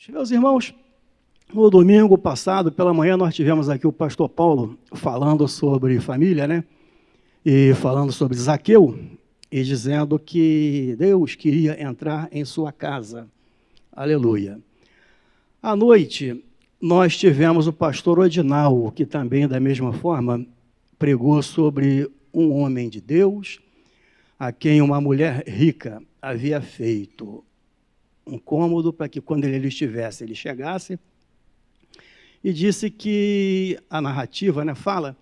Meus irmãos, no domingo passado, pela manhã, nós tivemos aqui o pastor Paulo falando sobre família, né? E falando sobre Zaqueu, e dizendo que Deus queria entrar em sua casa. Aleluia. À noite, nós tivemos o pastor Odinal, que também, da mesma forma, pregou sobre um homem de Deus, a quem uma mulher rica havia feito um cômodo para que, quando ele estivesse, ele chegasse, e disse que a narrativa, né, fala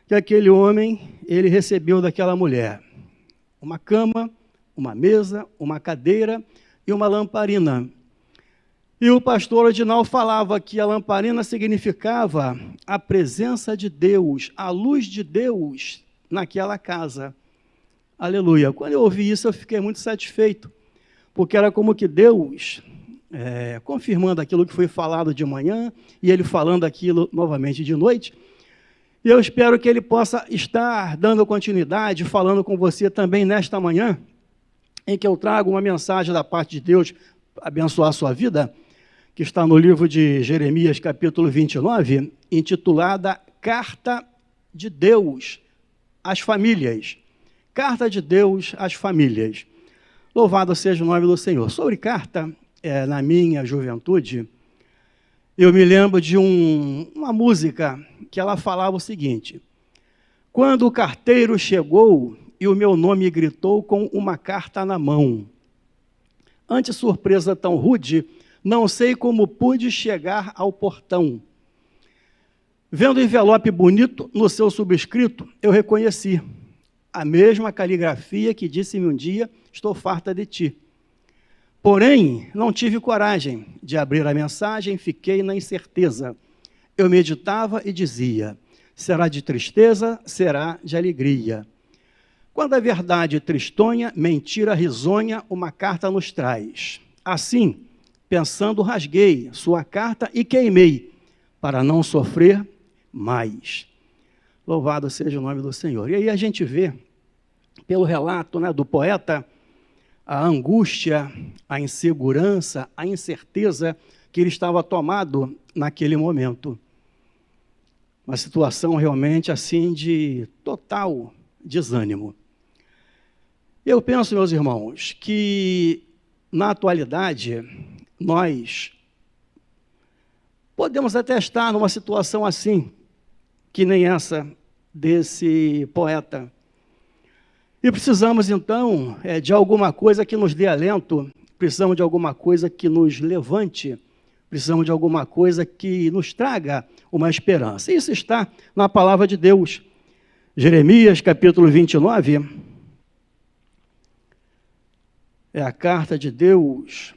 que aquele homem, ele recebeu daquela mulher uma cama, uma mesa, uma cadeira e uma lamparina. E o pastor Odinal falava que a lamparina significava a presença de Deus, a luz de Deus naquela casa. Aleluia. Quando eu ouvi isso, eu fiquei muito satisfeito, porque era como que Deus, confirmando aquilo que foi falado de manhã, e Ele falando aquilo novamente de noite. E eu espero que Ele possa estar dando continuidade, falando com você também nesta manhã, em que eu trago uma mensagem da parte de Deus para abençoar a sua vida, que está no livro de Jeremias, capítulo 29, intitulada Carta de Deus às Famílias. Carta de Deus às Famílias. Louvado seja o nome do Senhor. Sobre carta, na minha juventude, eu me lembro de uma música que ela falava o seguinte: quando o carteiro chegou e o meu nome gritou com uma carta na mão. Ante surpresa tão rude, não sei como pude chegar ao portão. Vendo o envelope bonito no seu subscrito, eu reconheci a mesma caligrafia que disse-me um dia: estou farta de ti. Porém, não tive coragem de abrir a mensagem, fiquei na incerteza. Eu meditava e dizia: será de tristeza, será de alegria. Quando a verdade tristonha, mentira risonha, uma carta nos traz. Assim, pensando, rasguei sua carta e queimei, para não sofrer mais. Louvado seja o nome do Senhor. E aí a gente vê, pelo relato, né, do poeta, a angústia, a insegurança, a incerteza que ele estava tomado naquele momento. Uma situação realmente assim de total desânimo. Eu penso, meus irmãos, que na atualidade nós podemos até estar numa situação assim, que nem essa desse poeta. E precisamos, então, de alguma coisa que nos dê alento, precisamos de alguma coisa que nos levante, precisamos de alguma coisa que nos traga uma esperança. Isso está na palavra de Deus. Jeremias, capítulo 29, é a carta de Deus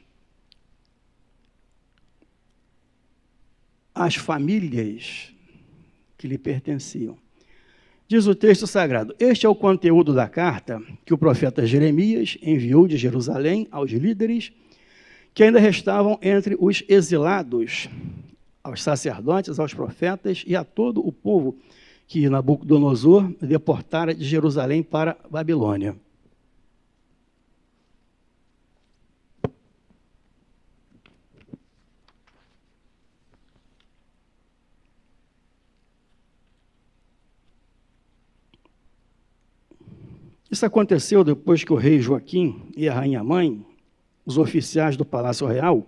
às famílias que lhe pertenciam. Diz o texto sagrado: este é o conteúdo da carta que o profeta Jeremias enviou de Jerusalém aos líderes que ainda restavam entre os exilados, aos sacerdotes, aos profetas e a todo o povo que Nabucodonosor deportara de Jerusalém para Babilônia. Isso aconteceu depois que o rei Joaquim e a rainha mãe, os oficiais do Palácio Real,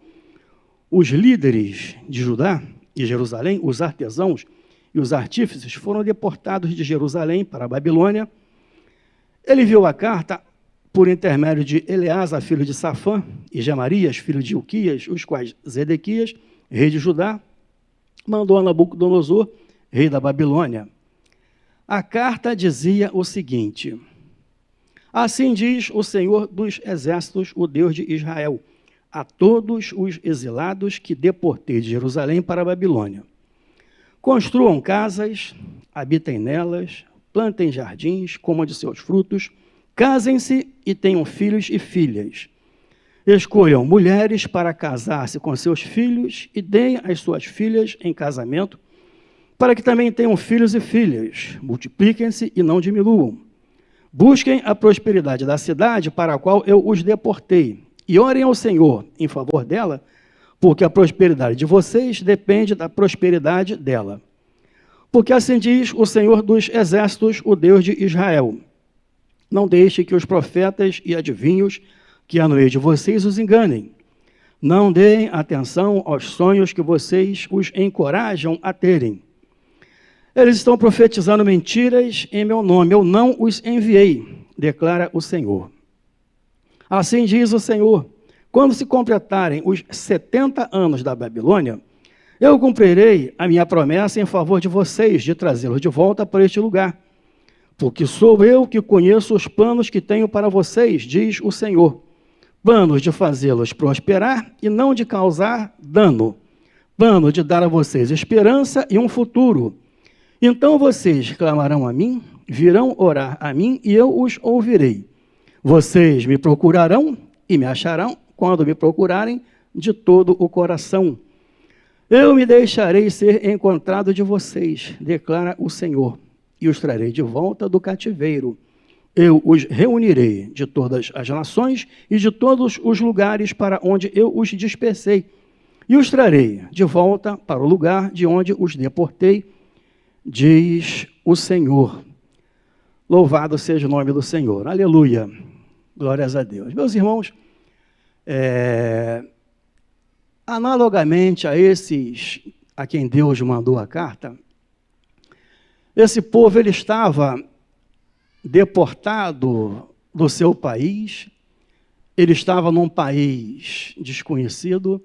os líderes de Judá e Jerusalém, os artesãos e os artífices foram deportados de Jerusalém para a Babilônia. Ele enviou a carta por intermédio de Eleazar, filho de Safã, e Gemarias, filho de Ilquias, os quais Zedequias, rei de Judá, mandou a Nabucodonosor, rei da Babilônia. A carta dizia o seguinte: assim diz o Senhor dos Exércitos, o Deus de Israel, a todos os exilados que deportei de Jerusalém para a Babilônia. Construam casas, habitem nelas, plantem jardins, comam de seus frutos, casem-se e tenham filhos e filhas. Escolham mulheres para casar-se com seus filhos e deem as suas filhas em casamento, para que também tenham filhos e filhas. Multipliquem-se e não diminuam. Busquem a prosperidade da cidade para a qual eu os deportei, e orem ao Senhor em favor dela, porque a prosperidade de vocês depende da prosperidade dela. Porque assim diz o Senhor dos Exércitos, o Deus de Israel: não deixe que os profetas e adivinhos que há no meio de vocês os enganem. Não deem atenção aos sonhos que vocês os encorajam a terem. Eles estão profetizando mentiras em meu nome. Eu não os enviei, declara o Senhor. Assim diz o Senhor: quando se completarem os 70 anos da Babilônia, eu cumprirei a minha promessa em favor de vocês, de trazê-los de volta para este lugar. Porque sou eu que conheço os planos que tenho para vocês, diz o Senhor. Planos de fazê-los prosperar e não de causar dano. Plano de dar a vocês esperança e um futuro. Então vocês clamarão a mim, virão orar a mim e eu os ouvirei. Vocês me procurarão e me acharão quando me procurarem de todo o coração. Eu me deixarei ser encontrado de vocês, declara o Senhor, e os trarei de volta do cativeiro. Eu os reunirei de todas as nações e de todos os lugares para onde eu os dispersei, e os trarei de volta para o lugar de onde os deportei, diz o Senhor. Louvado seja o nome do Senhor. Aleluia. Glórias a Deus. Meus irmãos, analogamente a esses a quem Deus mandou a carta, esse povo ele estava deportado do seu país, ele estava num país desconhecido,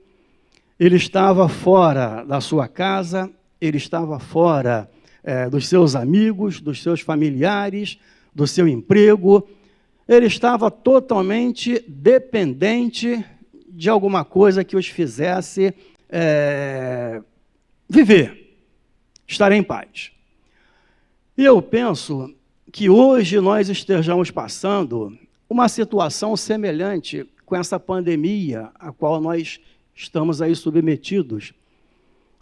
ele estava fora da sua casa, ele estava fora dos seus amigos, dos seus familiares, do seu emprego, ele estava totalmente dependente de alguma coisa que os fizesse viver, estar em paz. E eu penso que hoje nós estejamos passando uma situação semelhante com essa pandemia a qual nós estamos aí submetidos.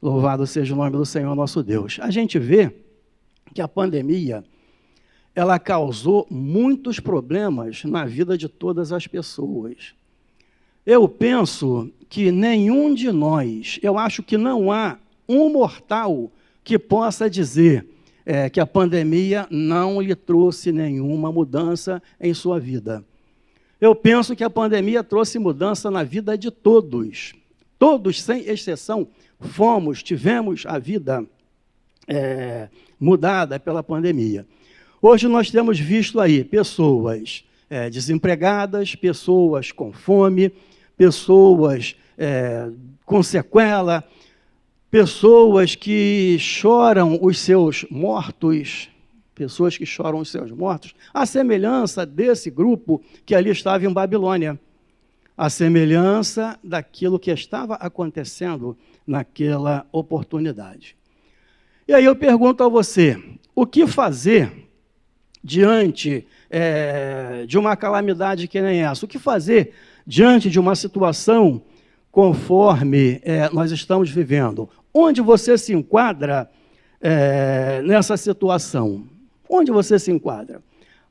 Louvado seja o nome do Senhor nosso Deus. A gente vê que a pandemia, ela causou muitos problemas na vida de todas as pessoas. Eu penso que nenhum de nós, eu acho que não há um mortal que possa dizer que a pandemia não lhe trouxe nenhuma mudança em sua vida. Eu penso que a pandemia trouxe mudança na vida de todos. Todos, sem exceção, tivemos a vida mudada pela pandemia. Hoje nós temos visto aí pessoas desempregadas, pessoas com fome, pessoas com sequela, pessoas que choram os seus mortos, à semelhança desse grupo que ali estava em Babilônia, à semelhança daquilo que estava acontecendo naquela oportunidade. E aí eu pergunto a você, o que fazer diante de uma calamidade que nem essa? O que fazer diante de uma situação conforme nós estamos vivendo? Onde você se enquadra nessa situação? Onde você se enquadra?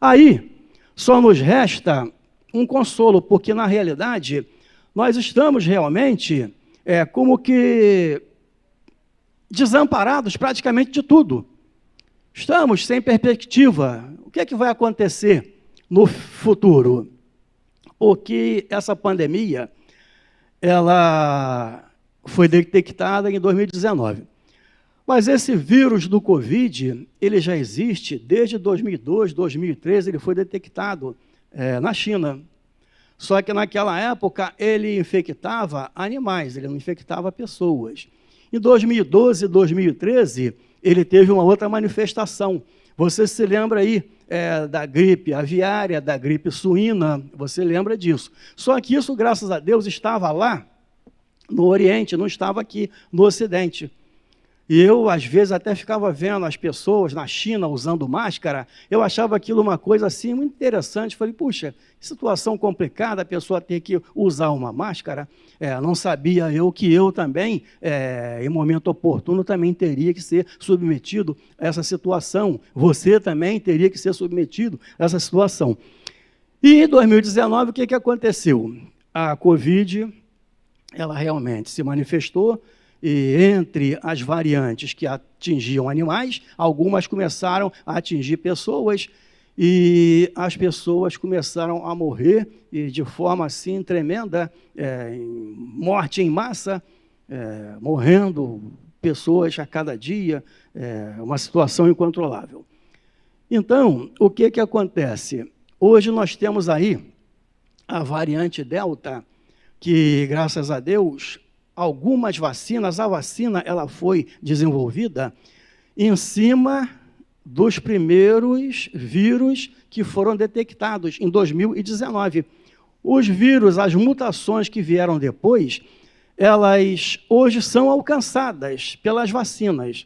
Aí, só nos resta um consolo, porque, na realidade, nós estamos realmente como que desamparados praticamente de tudo. Estamos sem perspectiva. O que é que vai acontecer no futuro? Porque essa pandemia, ela foi detectada em 2019. Mas esse vírus do Covid, ele já existe desde 2002, 2013, ele foi detectado na China. Só que naquela época ele infectava animais, ele não infectava pessoas. Em 2012 e 2013, ele teve uma outra manifestação. Você se lembra aí da gripe aviária, da gripe suína, você lembra disso. Só que isso, graças a Deus, estava lá no Oriente, não estava aqui no Ocidente. E eu, às vezes, até ficava vendo as pessoas na China usando máscara, eu achava aquilo uma coisa assim muito interessante. Falei, puxa, situação complicada, a pessoa ter que usar uma máscara. Não sabia eu que eu também, em momento oportuno, também teria que ser submetido a essa situação. Você também teria que ser submetido a essa situação. E em 2019, o que aconteceu? A Covid, ela realmente se manifestou, e entre as variantes que atingiam animais, algumas começaram a atingir pessoas, e as pessoas começaram a morrer, e de forma assim tremenda, morte em massa, morrendo pessoas a cada dia, uma situação incontrolável. Então, o que acontece? Hoje nós temos aí a variante Delta, que, graças a Deus, algumas vacinas, a vacina ela foi desenvolvida em cima dos primeiros vírus que foram detectados em 2019. Os vírus, as mutações que vieram depois, elas hoje são alcançadas pelas vacinas,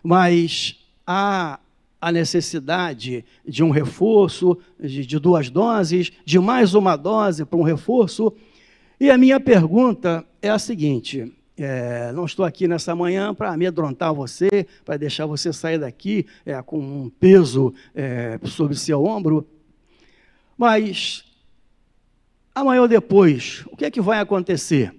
mas há a necessidade de um reforço, de 2 doses, de mais uma dose para um reforço. E a minha pergunta é a seguinte, não estou aqui nessa manhã para amedrontar você, para deixar você sair daqui com um peso sobre seu ombro, mas amanhã ou depois, o que é que vai acontecer?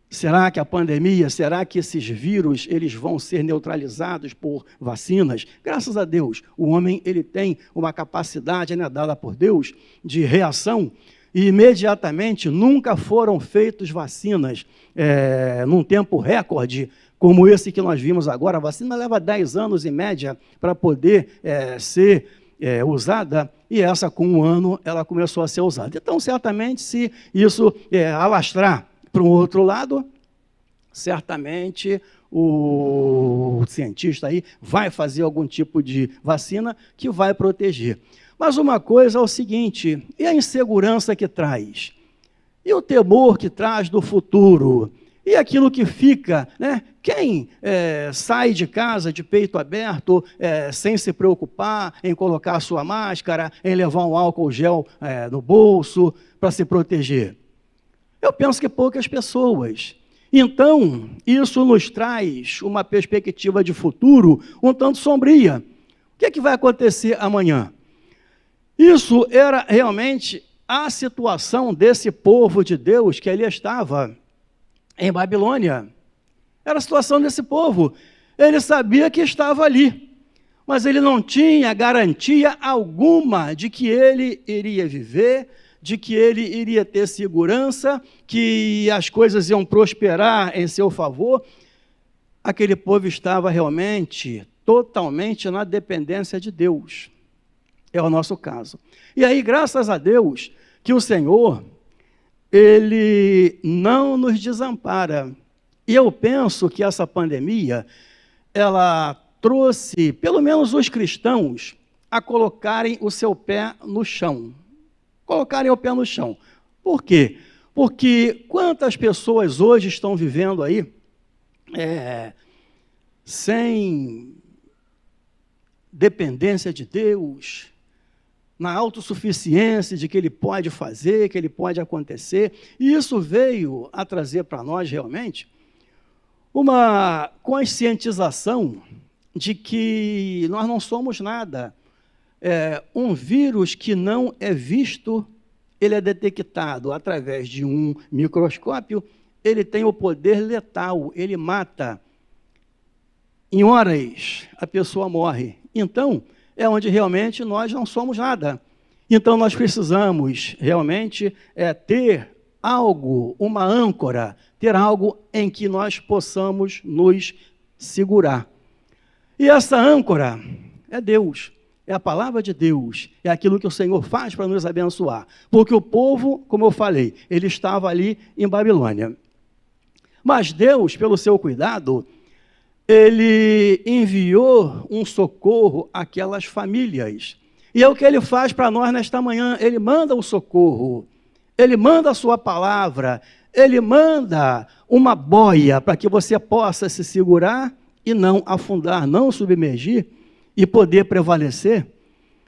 Será que a pandemia, será que esses vírus eles vão ser neutralizados por vacinas? Graças a Deus, o homem ele tem uma capacidade dada por Deus de reação, e imediatamente nunca foram feitas vacinas num tempo recorde, como esse que nós vimos agora. A vacina leva 10 anos em média para poder ser usada, e essa com 1 ano ela começou a ser usada. Então, certamente, se isso alastrar para um outro lado, certamente o cientista aí vai fazer algum tipo de vacina que vai proteger. Mas uma coisa é o seguinte, e a insegurança que traz? E o temor que traz do futuro? E aquilo que fica, né? Quem sai de casa de peito aberto, sem se preocupar em colocar a sua máscara, em levar um álcool gel no bolso para se proteger? Eu penso que poucas pessoas. Então, isso nos traz uma perspectiva de futuro um tanto sombria. O que é que vai acontecer amanhã? Isso era realmente a situação desse povo de Deus que ali estava em Babilônia. Era a situação desse povo. Ele sabia que estava ali, mas ele não tinha garantia alguma de que ele iria viver, de que ele iria ter segurança, que as coisas iam prosperar em seu favor. Aquele povo estava realmente, totalmente na dependência de Deus. É o nosso caso. E aí, graças a Deus, que o Senhor, Ele não nos desampara. E eu penso que essa pandemia, ela trouxe, pelo menos os cristãos, a colocarem o seu pé no chão. Colocarem o pé no chão. Por quê? Porque quantas pessoas hoje estão vivendo aí sem dependência de Deus, na autossuficiência de que Ele pode fazer, que Ele pode acontecer, e isso veio a trazer para nós realmente uma conscientização de que nós não somos nada. Um vírus que não é visto, ele é detectado através de um microscópio, ele tem o poder letal, ele mata. Em horas, a pessoa morre. Então, é onde realmente nós não somos nada. Então, nós precisamos realmente ter algo, uma âncora, ter algo em que nós possamos nos segurar. E essa âncora é Deus. É a palavra de Deus, é aquilo que o Senhor faz para nos abençoar. Porque o povo, como eu falei, ele estava ali em Babilônia. Mas Deus, pelo seu cuidado, Ele enviou um socorro àquelas famílias. E é o que Ele faz para nós nesta manhã. Ele manda o socorro, Ele manda a sua palavra, Ele manda uma boia para que você possa se segurar e não afundar, não submergir, e poder prevalecer,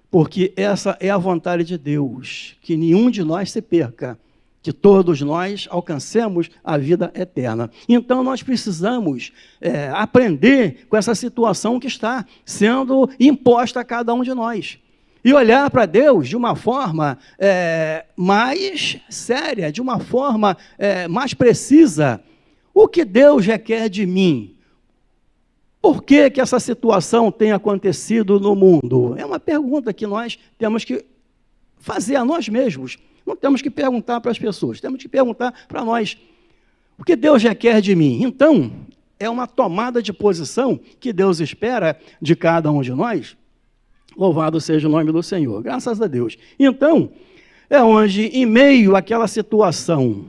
porque essa é a vontade de Deus, que nenhum de nós se perca, que todos nós alcancemos a vida eterna. Então, nós precisamos aprender com essa situação que está sendo imposta a cada um de nós. e olhar para Deus de uma forma mais séria, de uma forma mais precisa. O que Deus requer de mim? Por que que essa situação tem acontecido no mundo? É uma pergunta que nós temos que fazer a nós mesmos. Não temos que perguntar para as pessoas, temos que perguntar para nós. O que Deus requer de mim? Então, é uma tomada de posição que Deus espera de cada um de nós. Louvado seja o nome do Senhor, graças a Deus. Então, é onde, em meio àquela situação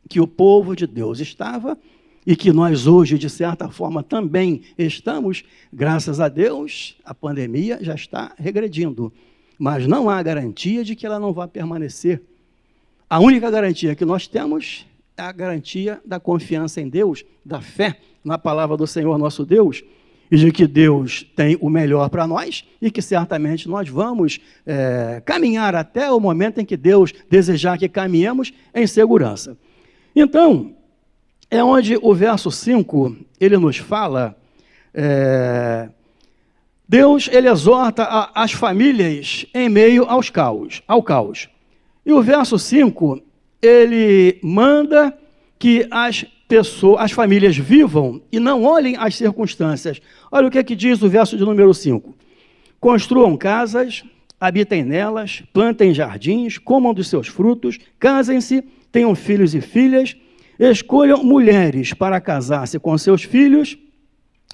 que o povo de Deus estava, e que nós hoje, de certa forma, também estamos, graças a Deus, a pandemia já está regredindo. Mas não há garantia de que ela não vá permanecer. A única garantia que nós temos é a garantia da confiança em Deus, da fé na palavra do Senhor nosso Deus, e de que Deus tem o melhor para nós e que certamente nós vamos caminhar até o momento em que Deus desejar que caminhemos em segurança. Então, é onde o verso 5, ele nos fala, Deus, ele exorta as famílias em meio ao caos. E o verso 5, ele manda que as famílias vivam e não olhem as circunstâncias. Olha o que é que diz o verso de número 5. Construam casas, habitem nelas, plantem jardins, comam dos seus frutos, casem-se, tenham filhos e filhas, escolham mulheres para casar-se com seus filhos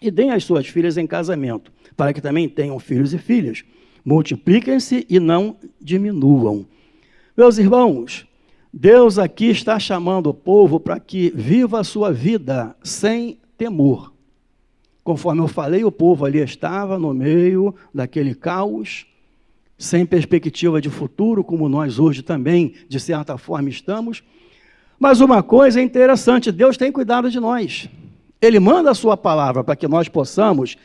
e deem as suas filhas em casamento, para que também tenham filhos e filhas. Multipliquem-se e não diminuam. Meus irmãos, Deus aqui está chamando o povo para que viva a sua vida sem temor. Conforme eu falei, o povo ali estava no meio daquele caos, sem perspectiva de futuro, como nós hoje também, de certa forma, estamos. Mas uma coisa é interessante, Deus tem cuidado de nós. Ele manda a sua palavra para que nós possamos,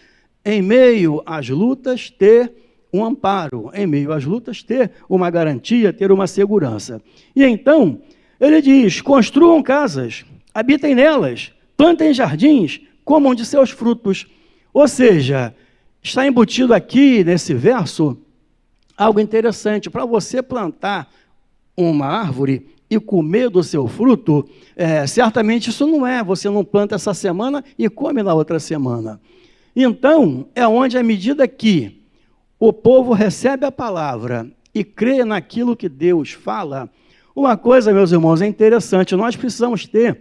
em meio às lutas, ter um amparo, em meio às lutas, ter uma garantia, ter uma segurança. E então, ele diz, construam casas, habitem nelas, plantem jardins, comam de seus frutos. Ou seja, está embutido aqui, nesse verso, algo interessante. Para você plantar uma árvore e comer do seu fruto, certamente isso não você não planta essa semana e come na outra semana. Então, é onde, à medida que o povo recebe a palavra e crê naquilo que Deus fala, uma coisa, meus irmãos, é interessante, nós precisamos ter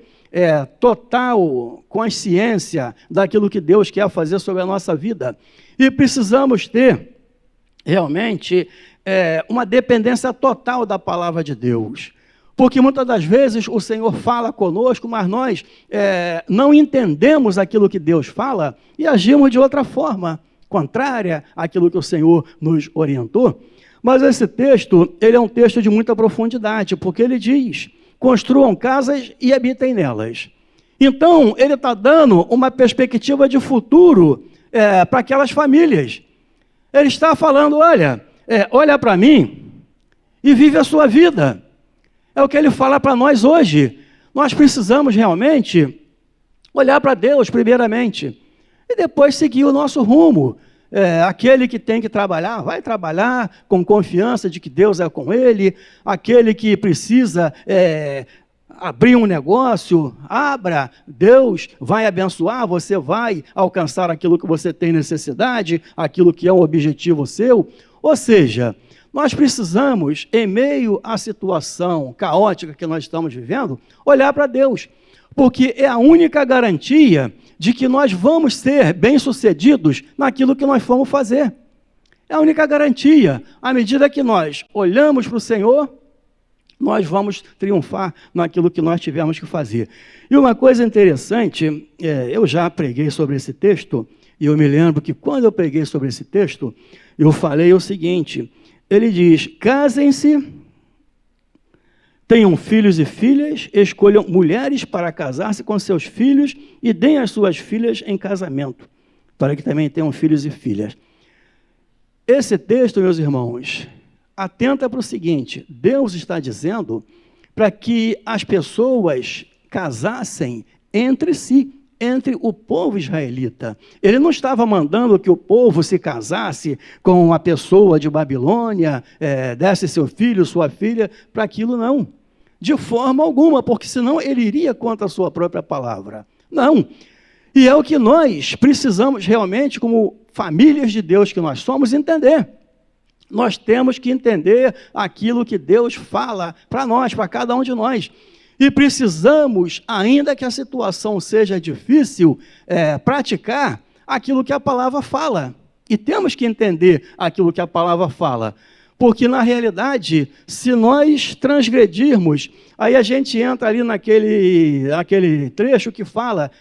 total consciência daquilo que Deus quer fazer sobre a nossa vida, e precisamos ter, realmente, uma dependência total da palavra de Deus. Porque muitas das vezes o Senhor fala conosco, mas nós não entendemos aquilo que Deus fala e agimos de outra forma, contrária àquilo que o Senhor nos orientou. Mas esse texto, ele é um texto de muita profundidade, porque ele diz, construam casas e habitem nelas. Então, ele está dando uma perspectiva de futuro para aquelas famílias. Ele está falando, olha para mim e vive a sua vida. É o que ele fala para nós hoje. Nós precisamos realmente olhar para Deus primeiramente e depois seguir o nosso rumo. Aquele que tem que trabalhar, vai trabalhar com confiança de que Deus é com ele. Aquele que precisa abrir um negócio, abra, Deus vai abençoar, você vai alcançar aquilo que você tem necessidade, aquilo que é um objetivo seu. Ou seja, nós precisamos, em meio à situação caótica que nós estamos vivendo, olhar para Deus, porque é a única garantia de que nós vamos ser bem-sucedidos naquilo que nós formos fazer. É a única garantia. À medida que nós olhamos para o Senhor, nós vamos triunfar naquilo que nós tivermos que fazer. E uma coisa interessante, eu já preguei sobre esse texto, e eu me lembro que quando eu preguei sobre esse texto, eu falei o seguinte, ele diz, casem-se, tenham filhos e filhas, escolham mulheres para casar-se com seus filhos e deem as suas filhas em casamento, para que também tenham filhos e filhas. Esse texto, meus irmãos, atenta para o seguinte, Deus está dizendo para que as pessoas casassem entre si, entre o povo israelita. Ele não estava mandando que o povo se casasse com uma pessoa de Babilônia, desse seu filho, sua filha, para aquilo não. De forma alguma, porque senão ele iria contra a sua própria palavra. Não. E é o que nós precisamos realmente, como famílias de Deus que nós somos, entender. Nós temos que entender aquilo que Deus fala para nós, para cada um de nós. E precisamos, ainda que a situação seja difícil, praticar aquilo que a palavra fala. E temos que entender aquilo que a palavra fala. Porque, na realidade, se nós transgredirmos, aí a gente entra ali naquele trecho que fala,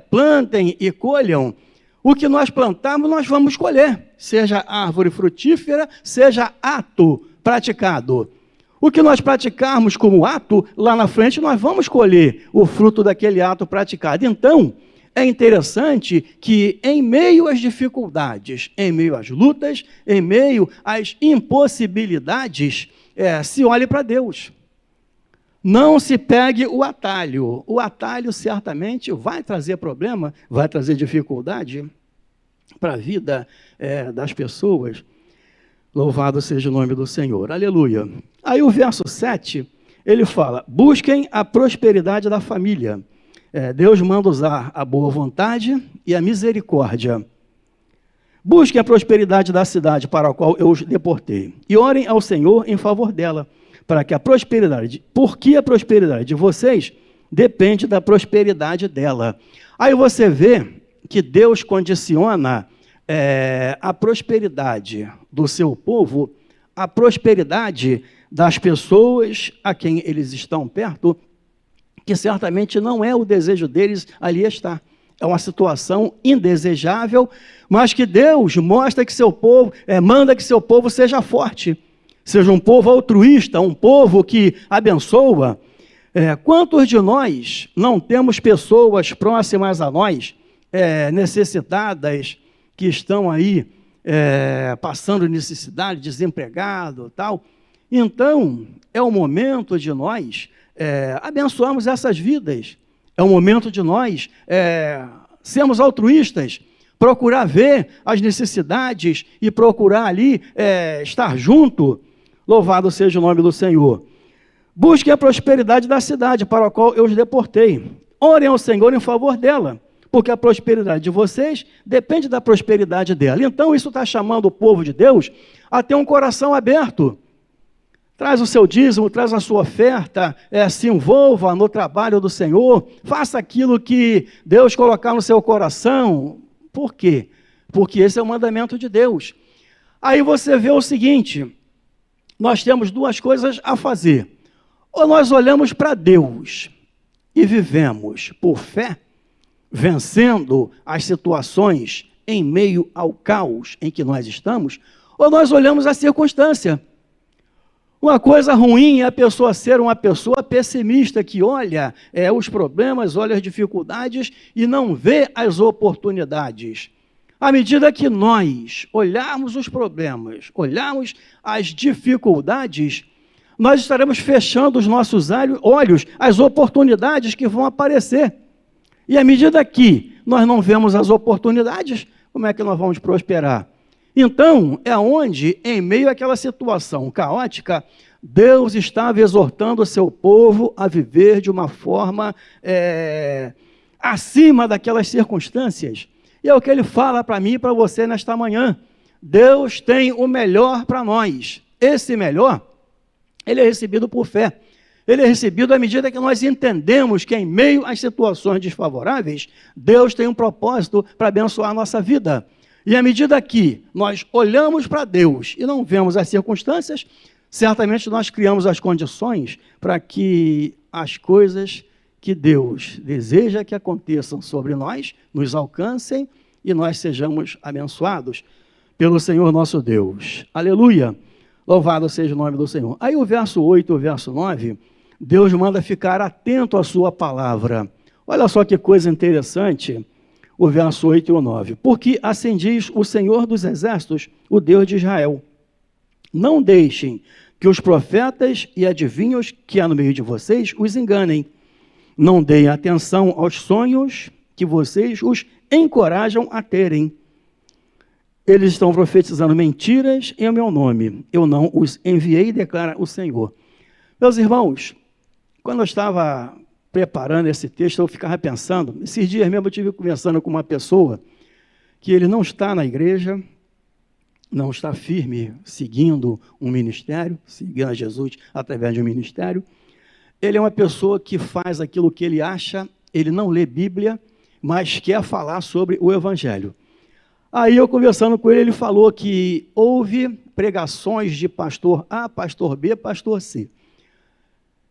plantem e colham. O que nós plantarmos, nós vamos colher. Seja árvore frutífera, seja ato praticado. O que nós praticarmos como ato, lá na frente nós vamos colher o fruto daquele ato praticado. Então, é interessante que em meio às dificuldades, em meio às lutas, em meio às impossibilidades, se olhe para Deus. Não se pegue o atalho. O atalho certamente vai trazer problema, vai trazer dificuldade para a vida das pessoas. Louvado seja o nome do Senhor. Aleluia. Aí o verso 7, ele fala, busquem a prosperidade da família. Deus manda usar a boa vontade e a misericórdia. Busquem a prosperidade da cidade para a qual eu os deportei. E orem ao Senhor em favor dela, para que a prosperidade, porque a prosperidade de vocês depende da prosperidade dela. Aí você vê que Deus condiciona a prosperidade do seu povo, a prosperidade das pessoas a quem eles estão perto, que certamente não é o desejo deles ali estar. É uma situação indesejável, mas que Deus mostra que seu povo, manda que seu povo seja forte, seja um povo altruísta, um povo que abençoa. Quantos de nós não temos pessoas próximas a nós, necessitadas, que estão aí passando necessidade, desempregado, tal? Então, é o momento de nós abençoarmos essas vidas. É o momento de nós sermos altruístas, procurar ver as necessidades e procurar ali estar junto. Louvado seja o nome do Senhor. Busquem a prosperidade da cidade para a qual eu os deportei. Orem ao Senhor em favor dela, porque a prosperidade de vocês depende da prosperidade dela. Então, isso está chamando o povo de Deus a ter um coração aberto. Traz o seu dízimo, traz a sua oferta, se envolva no trabalho do Senhor, faça aquilo que Deus colocar no seu coração. Por quê? Porque esse é o mandamento de Deus. Aí você vê o seguinte, nós temos duas coisas a fazer. Ou nós olhamos para Deus e vivemos por fé, vencendo as situações em meio ao caos em que nós estamos, ou nós olhamos a circunstância. Uma coisa ruim é a pessoa ser uma pessoa pessimista, que olha os problemas, olha as dificuldades e não vê as oportunidades. À medida que nós olharmos os problemas, olharmos as dificuldades, nós estaremos fechando os nossos olhos às oportunidades que vão aparecer. E à medida que nós não vemos as oportunidades, como é que nós vamos prosperar? Então, é onde, em meio àquela situação caótica, Deus estava exortando o seu povo a viver de uma forma acima daquelas circunstâncias. E é o que ele fala para mim e para você nesta manhã. Deus tem o melhor para nós. Esse melhor, ele é recebido por fé. Ele é recebido à medida que nós entendemos que em meio às situações desfavoráveis, Deus tem um propósito para abençoar a nossa vida. E à medida que nós olhamos para Deus e não vemos as circunstâncias, certamente nós criamos as condições para que as coisas que Deus deseja que aconteçam sobre nós, nos alcancem e nós sejamos abençoados pelo Senhor nosso Deus. Aleluia! Louvado seja o nome do Senhor. Aí o verso 8 e o verso 9, Deus manda ficar atento à sua palavra. Olha só que coisa interessante, o verso 8 e o 9. Porque assim diz o Senhor dos Exércitos, o Deus de Israel. Não deixem que os profetas e adivinhos que há no meio de vocês os enganem. Não deem atenção aos sonhos que vocês os encorajam a terem. Eles estão profetizando mentiras em meu nome. Eu não os enviei, declara o Senhor. Meus irmãos, quando eu estava preparando esse texto, eu ficava pensando, esses dias mesmo eu estive conversando com uma pessoa que ele não está na igreja, não está firme, seguindo um ministério, seguindo a Jesus através de um ministério. Ele é uma pessoa que faz aquilo que ele acha, ele não lê Bíblia, mas quer falar sobre o Evangelho. Aí eu conversando com ele, ele falou que houve pregações de pastor A, pastor B, pastor C.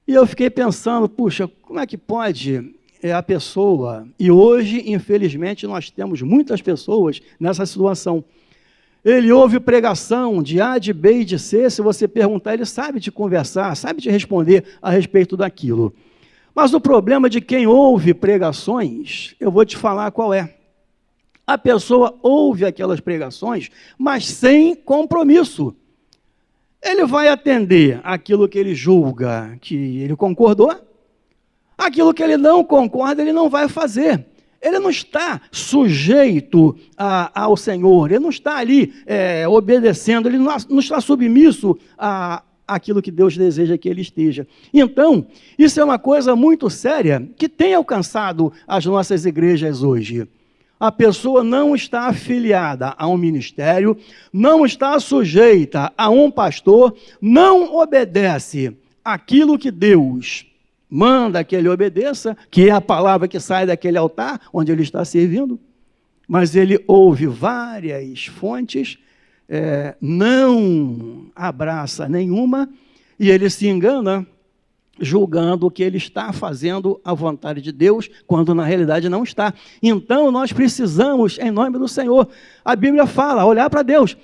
E eu fiquei pensando, puxa, como é que pode a pessoa... E hoje, infelizmente, nós temos muitas pessoas nessa situação. Ele ouve pregação de A, de B e de C, se você perguntar, ele sabe te conversar, sabe te responder a respeito daquilo. Mas o problema de quem ouve pregações, eu vou te falar qual é. A pessoa ouve aquelas pregações, mas sem compromisso. Ele vai atender aquilo que ele julga que ele concordou, aquilo que ele não concorda, ele não vai fazer. Ele não está sujeito ao Senhor, ele não está ali obedecendo, ele não está submisso àquilo que Deus deseja que ele esteja. Então, isso é uma coisa muito séria que tem alcançado as nossas igrejas hoje. A pessoa não está afiliada a um ministério, não está sujeita a um pastor, não obedece aquilo que Deus manda que ele obedeça, que é a palavra que sai daquele altar onde ele está servindo, mas ele ouve várias fontes, não abraça nenhuma, e ele se engana, julgando que ele está fazendo a vontade de Deus, quando na realidade não está. Então nós precisamos, em nome do Senhor, a Bíblia fala, olhar para Deus.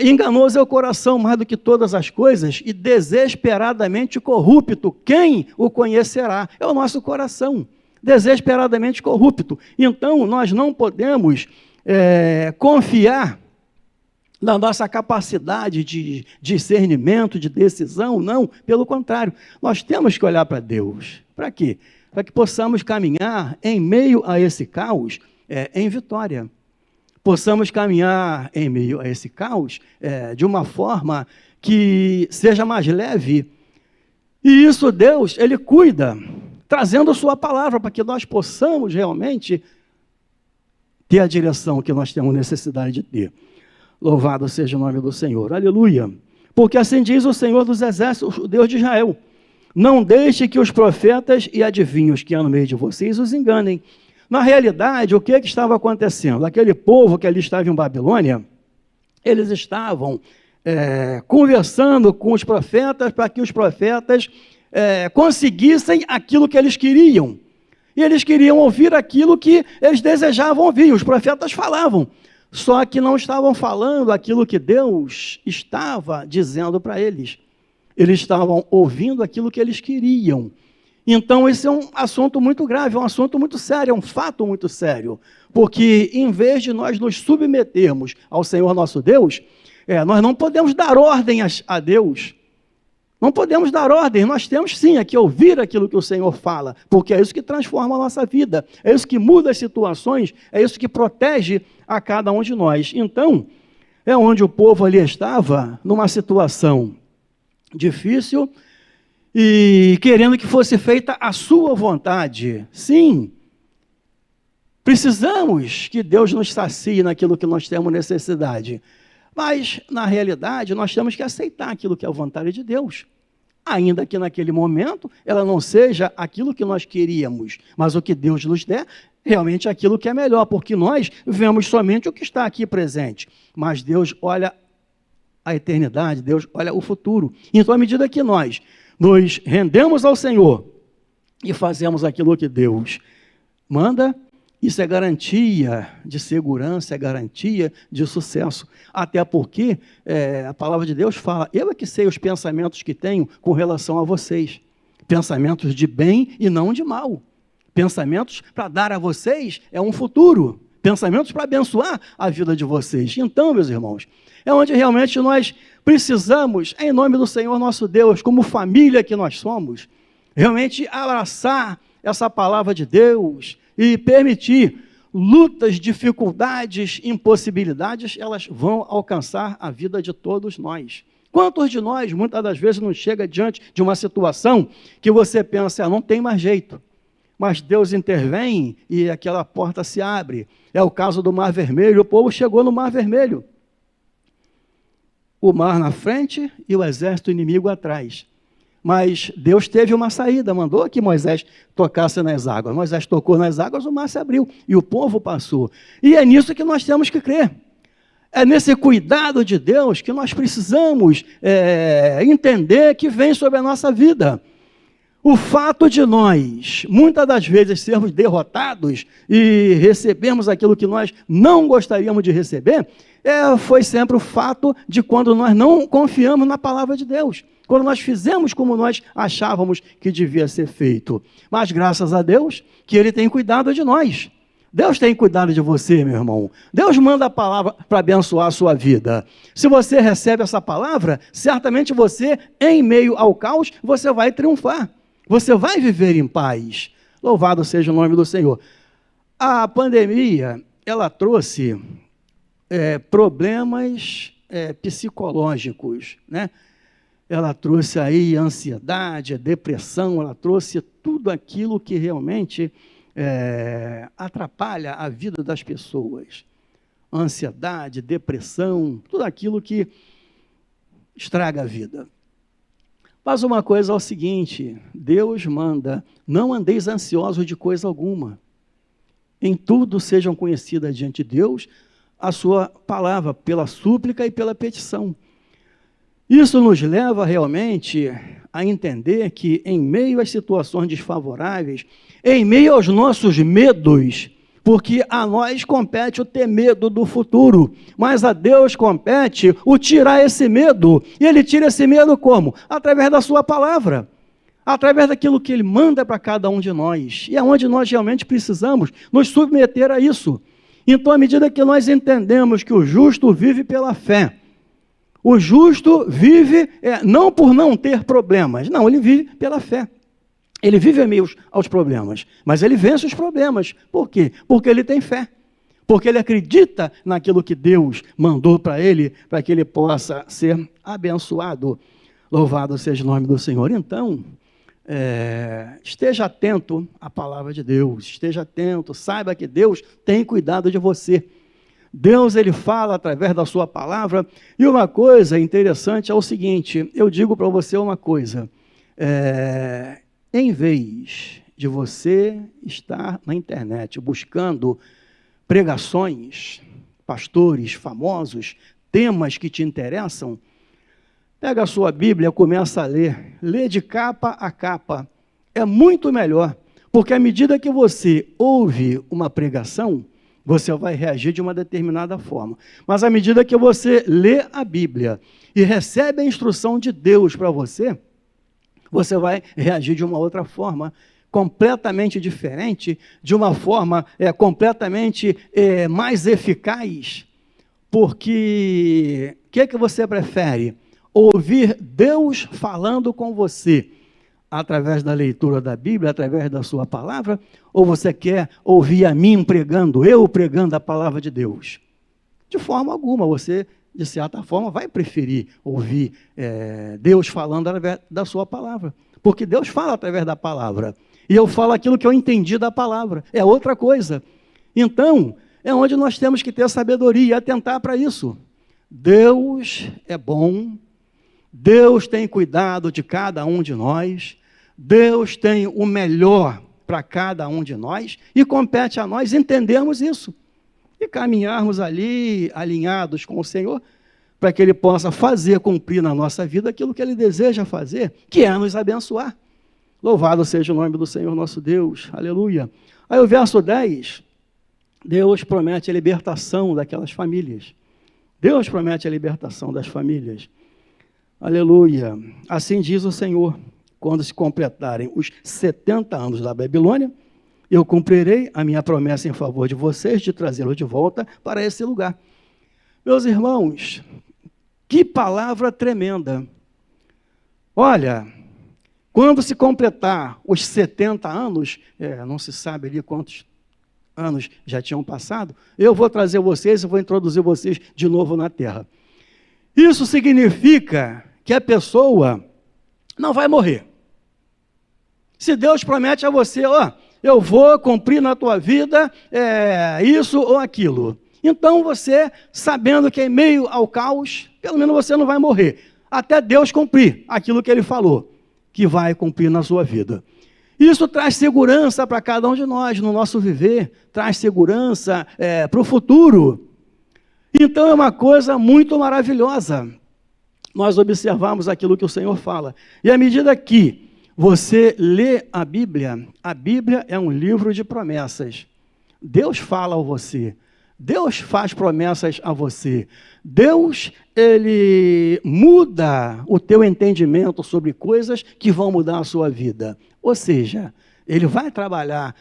Enganoso é o coração mais do que todas as coisas e desesperadamente corrupto. Quem o conhecerá? É o nosso coração, desesperadamente corrupto. Então nós não podemos confiar na nossa capacidade de discernimento, de decisão, não, pelo contrário, nós temos que olhar para Deus. Para quê? Para que possamos caminhar em meio a esse caos em vitória. Possamos caminhar em meio a esse caos de uma forma que seja mais leve. E isso Deus, Ele cuida, trazendo a sua palavra para que nós possamos realmente ter a direção que nós temos necessidade de ter. Louvado seja o nome do Senhor. Aleluia. Porque assim diz o Senhor dos Exércitos, o Deus de Israel. Não deixe que os profetas e adivinhos que há no meio de vocês os enganem. Na realidade, o que estava acontecendo? Aquele povo que ali estava em Babilônia, eles estavam conversando com os profetas para que os profetas conseguissem aquilo que eles queriam. E eles queriam ouvir aquilo que eles desejavam ouvir. Os profetas falavam. Só que não estavam falando aquilo que Deus estava dizendo para eles. Eles estavam ouvindo aquilo que eles queriam. Então, esse é um assunto muito grave, é um assunto muito sério, é um fato muito sério. Porque, em vez de nós nos submetermos ao Senhor nosso Deus, nós não podemos dar ordem a Deus. Não podemos dar ordem, nós temos sim que ouvir aquilo que o Senhor fala, porque é isso que transforma a nossa vida, é isso que muda as situações, é isso que protege a cada um de nós. Então, é onde o povo ali estava, numa situação difícil e querendo que fosse feita a sua vontade. Sim, precisamos que Deus nos sacie naquilo que nós temos necessidade. Mas, na realidade, nós temos que aceitar aquilo que é a vontade de Deus. Ainda que naquele momento ela não seja aquilo que nós queríamos, mas o que Deus nos der, realmente é aquilo que é melhor, porque nós vemos somente o que está aqui presente. Mas Deus olha a eternidade, Deus olha o futuro. Então, à medida que nós nos rendemos ao Senhor e fazemos aquilo que Deus manda, isso é garantia de segurança, é garantia de sucesso. Até porque a palavra de Deus fala, eu é que sei os pensamentos que tenho com relação a vocês. Pensamentos de bem e não de mal. Pensamentos para dar a vocês um futuro. Pensamentos para abençoar a vida de vocês. Então, meus irmãos, é onde realmente nós precisamos, em nome do Senhor nosso Deus, como família que nós somos, realmente abraçar essa palavra de Deus e permitir lutas, dificuldades, impossibilidades, elas vão alcançar a vida de todos nós. Quantos de nós, muitas das vezes, não chega diante de uma situação que você pensa, não tem mais jeito, mas Deus intervém e aquela porta se abre. É o caso do Mar Vermelho, o povo chegou no Mar Vermelho. O mar na frente e o exército inimigo atrás. Mas Deus teve uma saída, mandou que Moisés tocasse nas águas. Moisés tocou nas águas, o mar se abriu e o povo passou. E é nisso que nós temos que crer. É nesse cuidado de Deus que nós precisamos entender que vem sobre a nossa vida. O fato de nós, muitas das vezes, sermos derrotados e recebermos aquilo que nós não gostaríamos de receber, foi sempre o fato de quando nós não confiamos na palavra de Deus, quando nós fizemos como nós achávamos que devia ser feito. Mas graças a Deus que Ele tem cuidado de nós. Deus tem cuidado de você, meu irmão. Deus manda a palavra para abençoar a sua vida. Se você recebe essa palavra, certamente você, em meio ao caos, você vai triunfar. Você vai viver em paz. Louvado seja o nome do Senhor. A pandemia, ela trouxe problemas psicológicos, né? Ela trouxe aí ansiedade, depressão, ela trouxe tudo aquilo que realmente atrapalha a vida das pessoas. Ansiedade, depressão, tudo aquilo que estraga a vida. Mas uma coisa é o seguinte, Deus manda, não andeis ansiosos de coisa alguma. Em tudo sejam conhecidas diante de Deus a sua palavra, pela súplica e pela petição. Isso nos leva realmente a entender que em meio às situações desfavoráveis, em meio aos nossos medos, porque a nós compete o ter medo do futuro, mas a Deus compete o tirar esse medo. E Ele tira esse medo como? Através da sua palavra, através daquilo que Ele manda para cada um de nós. E é onde nós realmente precisamos nos submeter a isso. Então, à medida que nós entendemos que o justo vive pela fé, o justo vive não por não ter problemas, não, ele vive pela fé. Ele vive em meio aos problemas, mas ele vence os problemas. Por quê? Porque ele tem fé. Porque ele acredita naquilo que Deus mandou para ele, para que ele possa ser abençoado. Louvado seja o nome do Senhor. Então, esteja atento à palavra de Deus, esteja atento, saiba que Deus tem cuidado de você. Deus, Ele fala através da sua palavra. E uma coisa interessante é o seguinte, eu digo para você uma coisa, em vez de você estar na internet buscando pregações, pastores famosos, temas que te interessam, pega a sua Bíblia, começa a ler, lê de capa a capa, é muito melhor, porque à medida que você ouve uma pregação, você vai reagir de uma determinada forma, mas à medida que você lê a Bíblia e recebe a instrução de Deus para você, você vai reagir de uma outra forma, completamente diferente, de uma forma completamente mais eficaz, porque o que você prefere? Ouvir Deus falando com você, através da leitura da Bíblia, através da sua palavra, ou você quer ouvir a mim pregando, eu pregando a palavra de Deus? De forma alguma, você, de certa forma, vai preferir ouvir Deus falando através da sua palavra, porque Deus fala através da palavra, e eu falo aquilo que eu entendi da palavra, é outra coisa. Então, é onde nós temos que ter sabedoria e atentar para isso. Deus é bom, Deus tem cuidado de cada um de nós, Deus tem o melhor para cada um de nós, e compete a nós entendermos isso, e caminharmos ali, alinhados com o Senhor, para que Ele possa fazer cumprir na nossa vida aquilo que Ele deseja fazer, que é nos abençoar. Louvado seja o nome do Senhor nosso Deus, aleluia. Aí o verso 10, Deus promete a libertação daquelas famílias. Deus promete a libertação das famílias. Aleluia. Assim diz o Senhor, quando se completarem os 70 anos da Babilônia, eu cumprirei a minha promessa em favor de vocês, de trazê-los de volta para esse lugar. Meus irmãos, que palavra tremenda. Olha, quando se completar os 70 anos, não se sabe ali quantos anos já tinham passado, eu vou trazer vocês e vou introduzir vocês de novo na terra. Isso significa que a pessoa não vai morrer. Se Deus promete a você, eu vou cumprir na tua vida isso ou aquilo. Então você, sabendo que em meio ao caos, pelo menos você não vai morrer, até Deus cumprir aquilo que Ele falou, que vai cumprir na sua vida. Isso traz segurança para cada um de nós, no nosso viver, traz segurança para o futuro. Então é uma coisa muito maravilhosa nós observamos aquilo que o Senhor fala. E à medida que você lê a Bíblia é um livro de promessas. Deus fala a você, Deus faz promessas a você. Deus, Ele muda o teu entendimento sobre coisas que vão mudar a sua vida. Ou seja, Ele vai trabalhar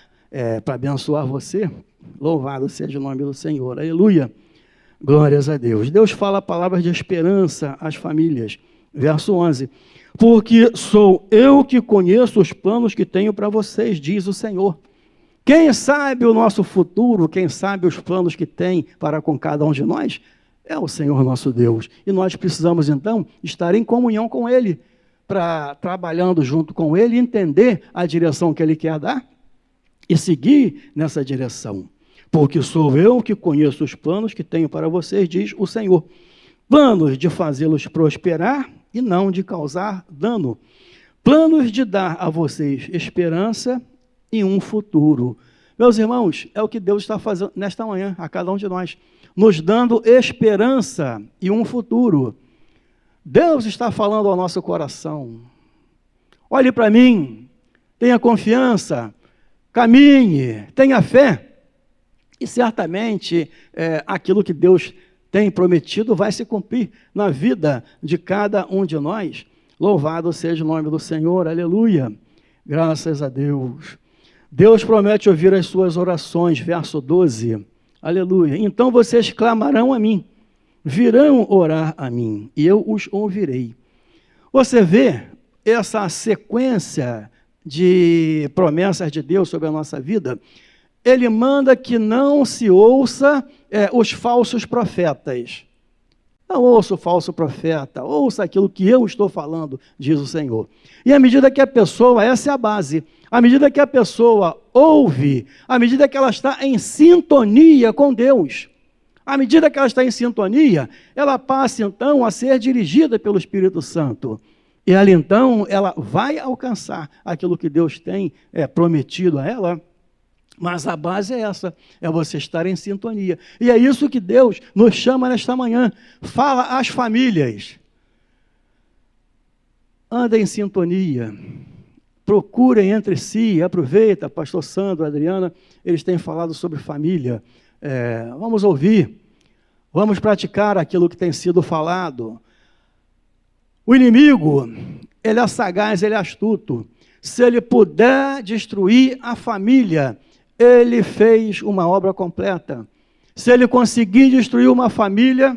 para abençoar você. Louvado seja o nome do Senhor. Aleluia. Glórias a Deus. Deus fala palavras de esperança às famílias. Verso 11. Porque sou eu que conheço os planos que tenho para vocês, diz o Senhor. Quem sabe o nosso futuro, quem sabe os planos que tem para com cada um de nós, é o Senhor nosso Deus. E nós precisamos, então, estar em comunhão com Ele, trabalhando junto com Ele, entender a direção que Ele quer dar e seguir nessa direção. Porque sou eu que conheço os planos que tenho para vocês, diz o Senhor. Planos de fazê-los prosperar e não de causar dano. Planos de dar a vocês esperança e um futuro. Meus irmãos, é o que Deus está fazendo nesta manhã, a cada um de nós, nos dando esperança e um futuro. Deus está falando ao nosso coração. Olhe para mim, tenha confiança, caminhe, tenha fé. E certamente aquilo que Deus tem prometido vai se cumprir na vida de cada um de nós. Louvado seja o nome do Senhor, aleluia. Graças a Deus. Deus promete ouvir as suas orações, verso 12, aleluia. Então vocês clamarão a mim, virão orar a mim, e eu os ouvirei. Você vê essa sequência de promessas de Deus sobre a nossa vida? Ele manda que não se ouça os falsos profetas. Não ouça o falso profeta, ouça aquilo que eu estou falando, diz o Senhor. E à medida que a pessoa, essa é a base, à medida que a pessoa ouve, à medida que ela está em sintonia com Deus, à medida que ela está em sintonia, ela passa então a ser dirigida pelo Espírito Santo. E ela então, ela vai alcançar aquilo que Deus tem prometido a ela. Mas a base é essa, é você estar em sintonia. E é isso que Deus nos chama nesta manhã. Fala às famílias. Andem em sintonia. Procurem entre si. Aproveita, pastor Sandro, Adriana, eles têm falado sobre família. Vamos ouvir. Vamos praticar aquilo que tem sido falado. O inimigo, ele é sagaz, ele é astuto. Se ele puder destruir a família, ele fez uma obra completa. Se ele conseguir destruir uma família,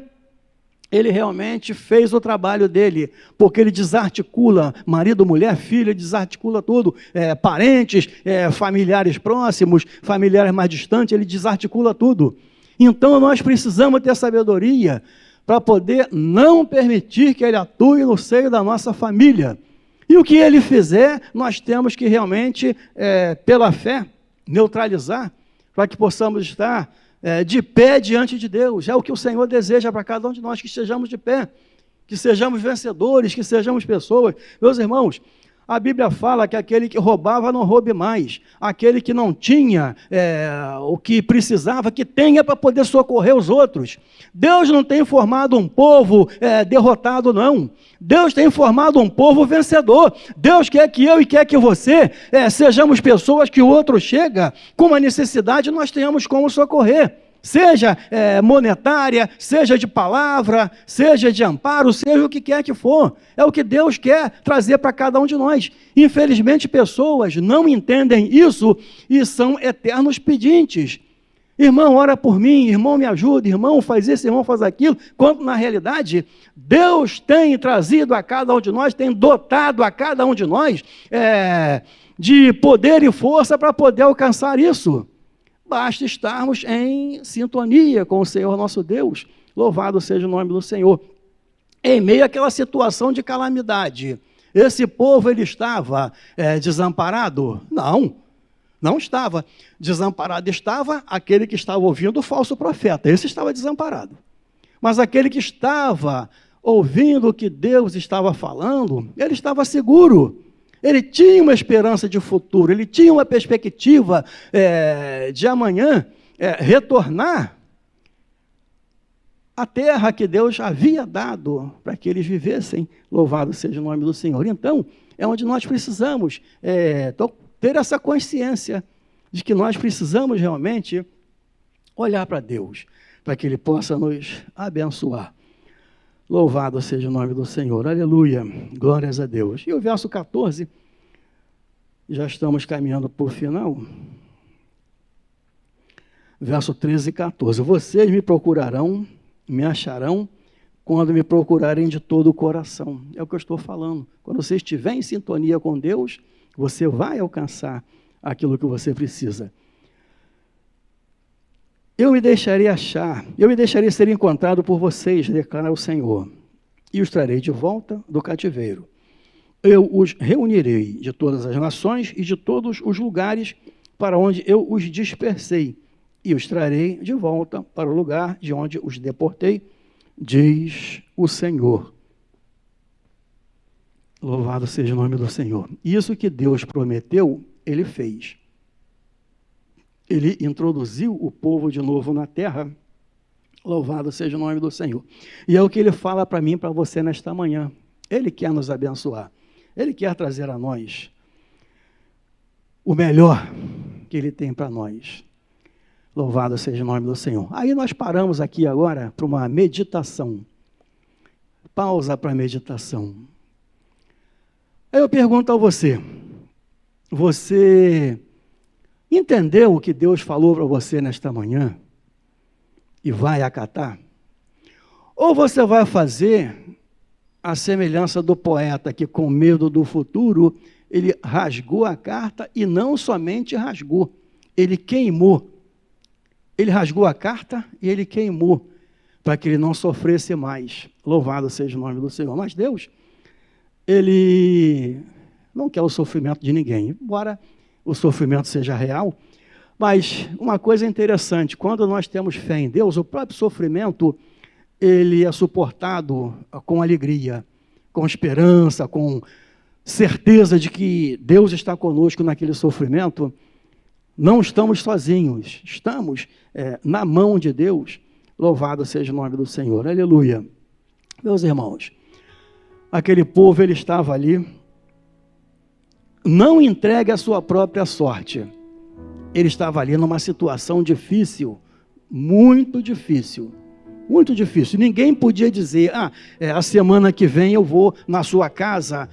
ele realmente fez o trabalho dele, porque ele desarticula marido, mulher, filho, desarticula tudo, parentes, familiares próximos, familiares mais distantes, ele desarticula tudo. Então nós precisamos ter sabedoria para poder não permitir que ele atue no seio da nossa família. E o que ele fizer, nós temos que realmente, pela fé, neutralizar, para que possamos estar de pé diante de Deus. É o que o Senhor deseja para cada um de nós, que estejamos de pé, que sejamos vencedores, que sejamos pessoas. Meus irmãos, a Bíblia fala que aquele que roubava não roube mais, aquele que não tinha o que precisava, que tenha para poder socorrer os outros. Deus não tem formado um povo derrotado, não. Deus tem formado um povo vencedor. Deus quer que eu e quer que você sejamos pessoas que o outro chega com uma necessidade, nós tenhamos como socorrer. Seja monetária, seja de palavra, seja de amparo, seja o que quer que for. É o que Deus quer trazer para cada um de nós. Infelizmente, pessoas não entendem isso e são eternos pedintes. Irmão, ora por mim, irmão, me ajuda, irmão, faz isso, irmão, faz aquilo. Quando, na realidade, Deus tem trazido a cada um de nós, tem dotado a cada um de nós de poder e força para poder alcançar isso. basta estarmos em sintonia com o Senhor nosso Deus. Louvado seja o nome do Senhor. Em meio àquela situação de calamidade, esse povo ele estava desamparado? Não, não estava. Desamparado estava aquele que estava ouvindo o falso profeta. Esse estava desamparado. Mas aquele que estava ouvindo o que Deus estava falando, ele estava seguro. Ele tinha uma esperança de futuro, ele tinha uma perspectiva de amanhã retornar à terra que Deus havia dado para que eles vivessem. Louvado seja o nome do Senhor. Então, é onde nós precisamos ter essa consciência de que nós precisamos realmente olhar para Deus, para que Ele possa nos abençoar. Louvado seja o nome do Senhor. Aleluia. Glórias a Deus. E o verso 14, já estamos caminhando para o final. Verso 13 e 14. Vocês me procurarão, me acharão, quando me procurarem de todo o coração. É o que eu estou falando. Quando você estiver em sintonia com Deus, você vai alcançar aquilo que você precisa. Eu me deixarei ser encontrado por vocês, declara o Senhor, e os trarei de volta do cativeiro. Eu os reunirei de todas as nações e de todos os lugares para onde eu os dispersei, e os trarei de volta para o lugar de onde os deportei, diz o Senhor. Louvado seja o nome do Senhor. Isso que Deus prometeu, Ele fez. Ele introduziu o povo de novo na terra. Louvado seja o nome do Senhor. E é o que Ele fala para mim e para você nesta manhã. Ele quer nos abençoar. Ele quer trazer a nós o melhor que Ele tem para nós. Louvado seja o nome do Senhor. Aí nós paramos aqui agora para uma meditação. Pausa para a meditação. Aí eu pergunto a você. Você entendeu o que Deus falou para você nesta manhã? E vai acatar? Ou você vai fazer a semelhança do poeta que, com medo do futuro, ele rasgou a carta e não somente rasgou, ele queimou. Ele rasgou a carta e ele queimou, para que ele não sofresse mais. Louvado seja o nome do Senhor. Mas Deus, Ele não quer o sofrimento de ninguém, embora o sofrimento seja real. Mas uma coisa interessante, quando nós temos fé em Deus, o próprio sofrimento, ele é suportado com alegria, com esperança, com certeza de que Deus está conosco naquele sofrimento. Não estamos sozinhos, estamos na mão de Deus. Louvado seja o nome do Senhor. Aleluia. Meus irmãos, aquele povo, ele estava ali, não entregue à sua própria sorte. Ele estava ali numa situação difícil, muito difícil, muito difícil. Ninguém podia dizer, a semana que vem eu vou na sua casa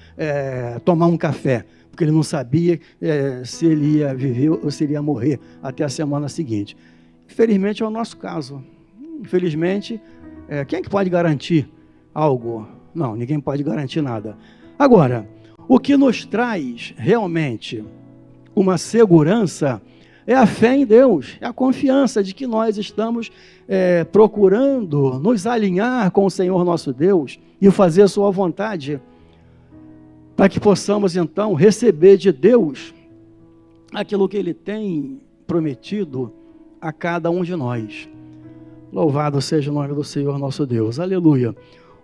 tomar um café, porque ele não sabia se ele ia viver ou se ele ia morrer até a semana seguinte. Infelizmente é o nosso caso. Infelizmente, quem é que pode garantir algo? Não, ninguém pode garantir nada. Agora, o que nos traz realmente uma segurança é a fé em Deus, é a confiança de que nós estamos procurando nos alinhar com o Senhor nosso Deus e fazer a sua vontade, para que possamos então receber de Deus aquilo que Ele tem prometido a cada um de nós. Louvado seja o nome do Senhor nosso Deus. Aleluia.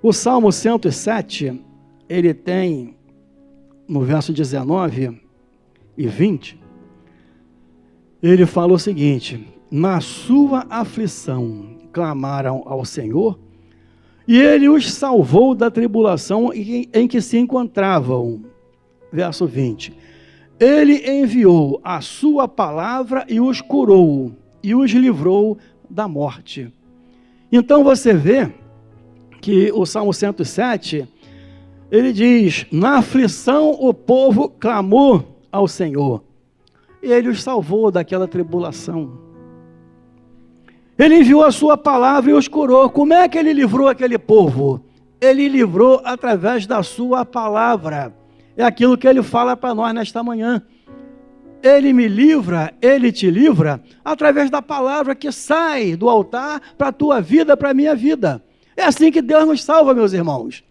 O Salmo 107, ele tem, no verso 19 e 20, ele fala o seguinte: na sua aflição clamaram ao Senhor, e Ele os salvou da tribulação em que se encontravam. Verso 20. Ele enviou a sua palavra e os curou, e os livrou da morte. Então você vê que o Salmo 107, ele diz, na aflição o povo clamou ao Senhor, e Ele os salvou daquela tribulação. Ele enviou a sua palavra e os curou. Como é que Ele livrou aquele povo? Ele livrou através da sua palavra. É aquilo que Ele fala para nós nesta manhã. Ele me livra, Ele te livra, através da palavra que sai do altar para a tua vida, para a minha vida. É assim que Deus nos salva, meus irmãos.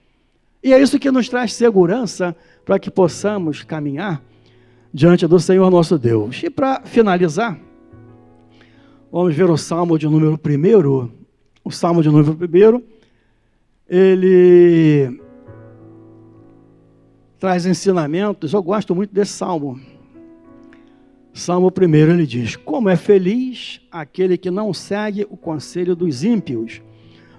E é isso que nos traz segurança para que possamos caminhar diante do Senhor nosso Deus. E para finalizar, vamos ver o Salmo de número 1. O Salmo de número 1, ele traz ensinamentos. Eu gosto muito desse Salmo. Salmo 1, ele diz: como é feliz aquele que não segue o conselho dos ímpios,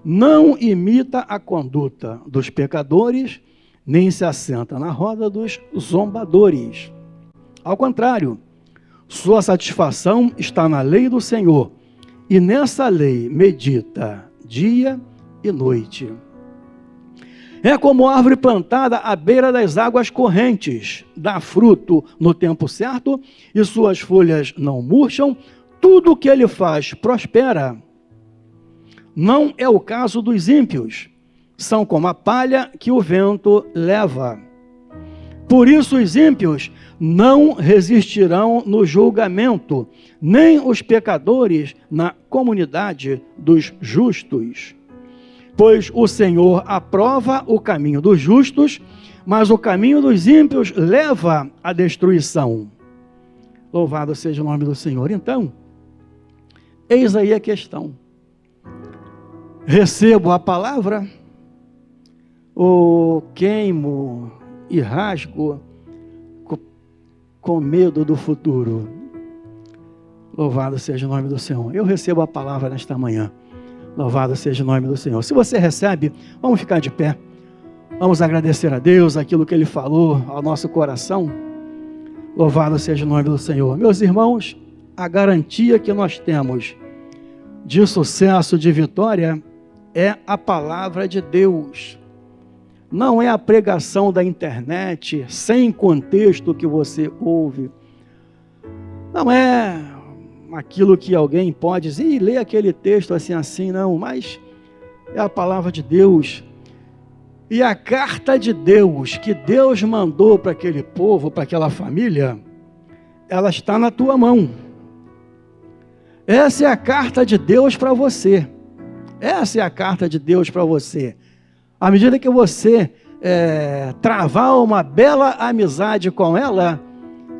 não imita a conduta dos pecadores, nem se assenta na roda dos zombadores. Ao contrário, sua satisfação está na lei do Senhor, e nessa lei medita dia e noite. É como árvore plantada à beira das águas correntes, dá fruto no tempo certo, e suas folhas não murcham, tudo o que ele faz prospera. Não é o caso dos ímpios, são como a palha que o vento leva. Por isso os ímpios não resistirão no julgamento, nem os pecadores na comunidade dos justos. Pois o Senhor aprova o caminho dos justos, mas o caminho dos ímpios leva à destruição. Louvado seja o nome do Senhor. Então, eis aí a questão. Recebo a palavra ou queimo e rasgo com medo do futuro? Louvado seja o nome do Senhor. Eu recebo a palavra nesta manhã. Louvado seja o nome do Senhor. Se você recebe, vamos ficar de pé. Vamos agradecer a Deus aquilo que Ele falou ao nosso coração. Louvado seja o nome do Senhor. Meus irmãos, a garantia que nós temos de sucesso, de vitória, é a palavra de Deus. Não é a pregação da internet, sem contexto que você ouve. Não é aquilo que alguém pode dizer, e lê aquele texto assim, não, mas é a palavra de Deus. E a carta de Deus, que Deus mandou para aquele povo, para aquela família, ela está na tua mão. Essa é a carta de Deus para você. Essa é a carta de Deus para você. À medida que você travar uma bela amizade com ela,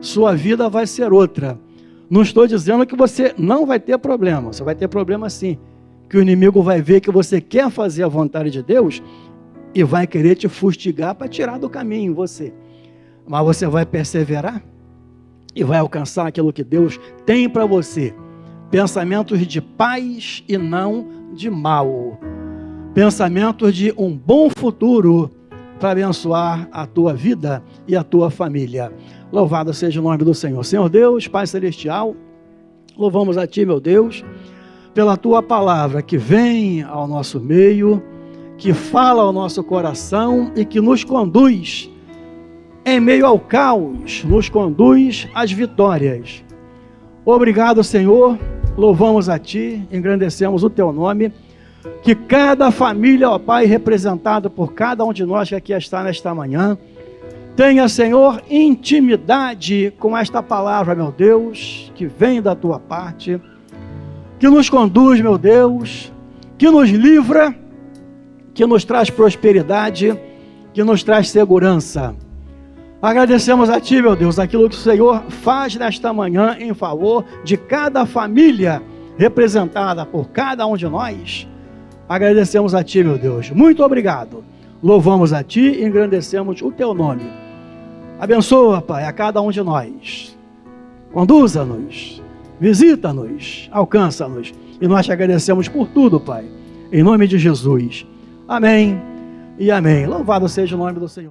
sua vida vai ser outra. Não estou dizendo que você não vai ter problema. Você vai ter problema sim. Que o inimigo vai ver que você quer fazer a vontade de Deus e vai querer te fustigar para tirar do caminho você. Mas você vai perseverar e vai alcançar aquilo que Deus tem para você. Pensamentos de paz e não de mal. Pensamentos de um bom futuro para abençoar a tua vida e a tua família. Louvado seja o nome do Senhor. Senhor Deus, Pai Celestial, louvamos a Ti, meu Deus, pela Tua palavra que vem ao nosso meio, que fala ao nosso coração e que nos conduz em meio ao caos, nos conduz às vitórias. Obrigado, Senhor, louvamos a Ti, engrandecemos o Teu nome, que cada família, ó Pai, representada por cada um de nós que aqui está nesta manhã, tenha, Senhor, intimidade com esta palavra, meu Deus, que vem da Tua parte, que nos conduz, meu Deus, que nos livra, que nos traz prosperidade, que nos traz segurança. Agradecemos a Ti, meu Deus, aquilo que o Senhor faz nesta manhã em favor de cada família representada por cada um de nós. Agradecemos a Ti, meu Deus. Muito obrigado. Louvamos a Ti e engrandecemos o Teu nome. Abençoa, Pai, a cada um de nós. Conduza-nos, visita-nos, alcança-nos. E nós te agradecemos por tudo, Pai. Em nome de Jesus. Amém e amém. Louvado seja o nome do Senhor.